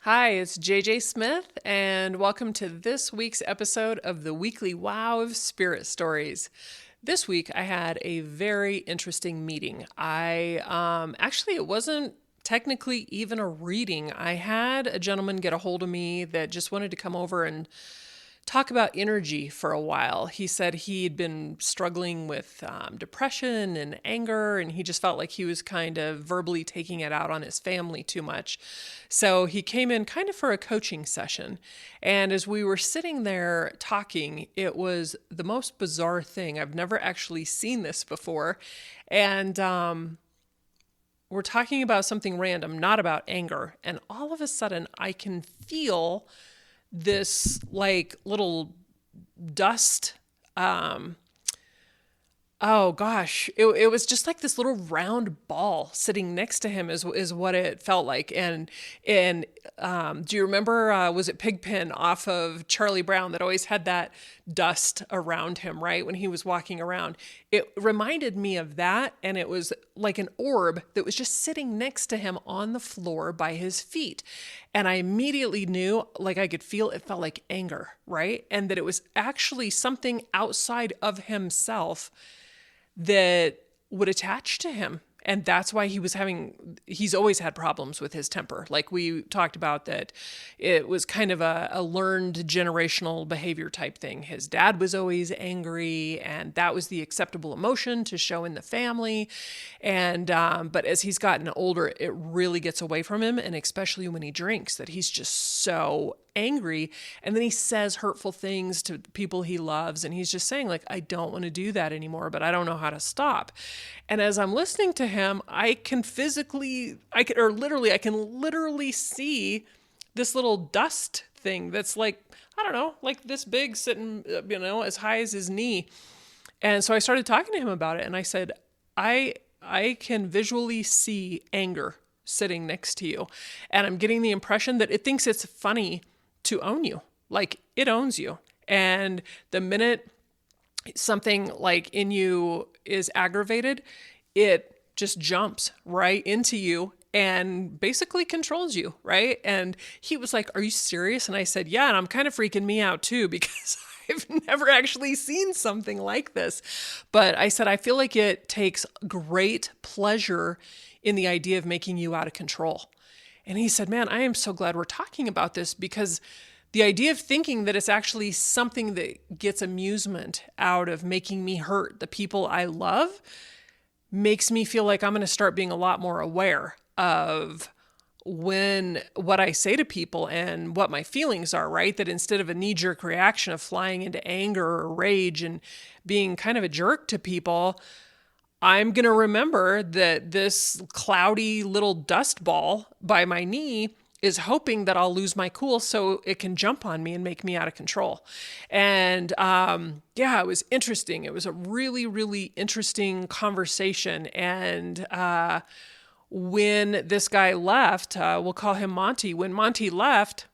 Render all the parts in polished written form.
Hi, it's JJ Smith, and welcome to this week's episode of the weekly Wow of Spirit Stories. This week, I had a very interesting meeting. Actually, it wasn't technically even a reading. I had a gentleman get a hold of me that just wanted to come over and talk about energy for a while. He said he'd been struggling with depression and anger, and he just felt like he was kind of verbally taking it out on his family too much. So he came in kind of for a coaching session. And as we were sitting there talking, it was the most bizarre thing. I've never actually seen this before. And we're talking about something random, not about anger. And all of a sudden, I can feel this like little dust. Oh gosh, it was just like this little round ball sitting next to him is what it felt like. And do you remember, was it PigPen off of Charlie Brown that always had that dust around him, right? When he was walking around, it reminded me of that. And it was like an orb that was just sitting next to him on the floor by his feet. And I immediately knew, like I could feel, it felt like anger, right? And that it was actually something outside of himself that would attach to him. And that's why he's always had problems with his temper. Like we talked about, that it was kind of a learned generational behavior type thing. His dad was always angry, and that was the acceptable emotion to show in the family. And, but as he's gotten older, it really gets away from him. And especially when he drinks, that he's just so angry, and then he says hurtful things to people he loves, and he's just saying, like, I don't want to do that anymore, but I don't know how to stop. And as I'm listening to him, I can literally see this little dust thing that's like, I don't know, like this big, sitting, as high as his knee. And so I started talking to him about it, and I said, I can visually see anger sitting next to you, and I'm getting the impression that it thinks it's funny to own you. Like, it owns you. And the minute something like in you is aggravated, it just jumps right into you and basically controls you, right? And he was like, are you serious? And I said, yeah, and I'm kind of freaking me out too, because I've never actually seen something like this. But I said, I feel like it takes great pleasure in the idea of making you out of control. And he said, man, I am so glad we're talking about this, because the idea of thinking that it's actually something that gets amusement out of making me hurt the people I love makes me feel like I'm going to start being a lot more aware of what I say to people and what my feelings are, right? That instead of a knee-jerk reaction of flying into anger or rage and being kind of a jerk to people, I'm going to remember that this cloudy little dust ball by my knee is hoping that I'll lose my cool so it can jump on me and make me out of control. And it was interesting. It was a really, really interesting conversation. And when this guy left, we'll call him Monty. When Monty left,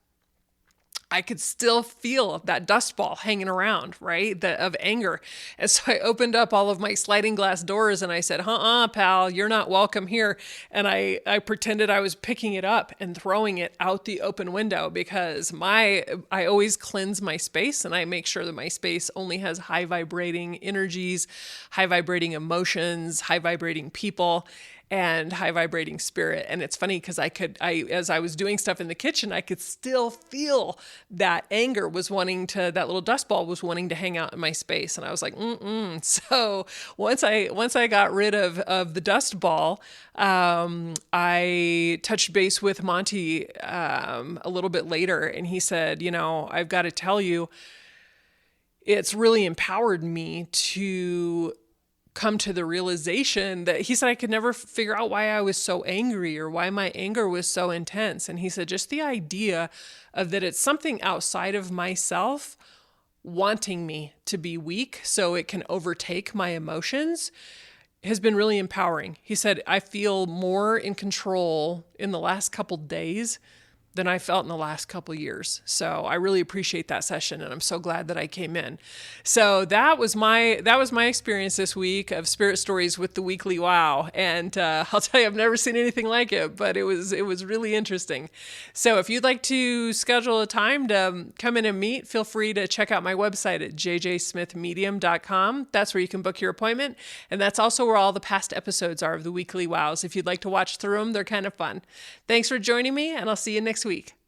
I could still feel that dust ball hanging around, right? Of anger. And so I opened up all of my sliding glass doors and I said, pal, you're not welcome here. And I pretended I was picking it up and throwing it out the open window, because I always cleanse my space, and I make sure that my space only has high vibrating energies, high vibrating emotions, high vibrating people, and high vibrating spirit. And it's funny because as I was doing stuff in the kitchen, I could still feel that anger that little dust ball was wanting to hang out in my space. And I was like, So once I got rid of the dust ball, I touched base with Monty a little bit later, and he said, I've got to tell you, it's really empowered me to come to the realization that, he said, I could never figure out why I was so angry or why my anger was so intense. And he said, just the idea of that it's something outside of myself wanting me to be weak so it can overtake my emotions has been really empowering. He said, I feel more in control in the last couple days than I felt in the last couple years. So I really appreciate that session, and I'm so glad that I came in. So that was my experience this week of Spirit Stories with the Weekly Wow. And I'll tell you, I've never seen anything like it, but it was really interesting. So if you'd like to schedule a time to come in and meet, feel free to check out my website at jjsmithmedium.com. That's where you can book your appointment. And that's also where all the past episodes are of the Weekly Wows. If you'd like to watch through them, they're kind of fun. Thanks for joining me, and I'll see you next week.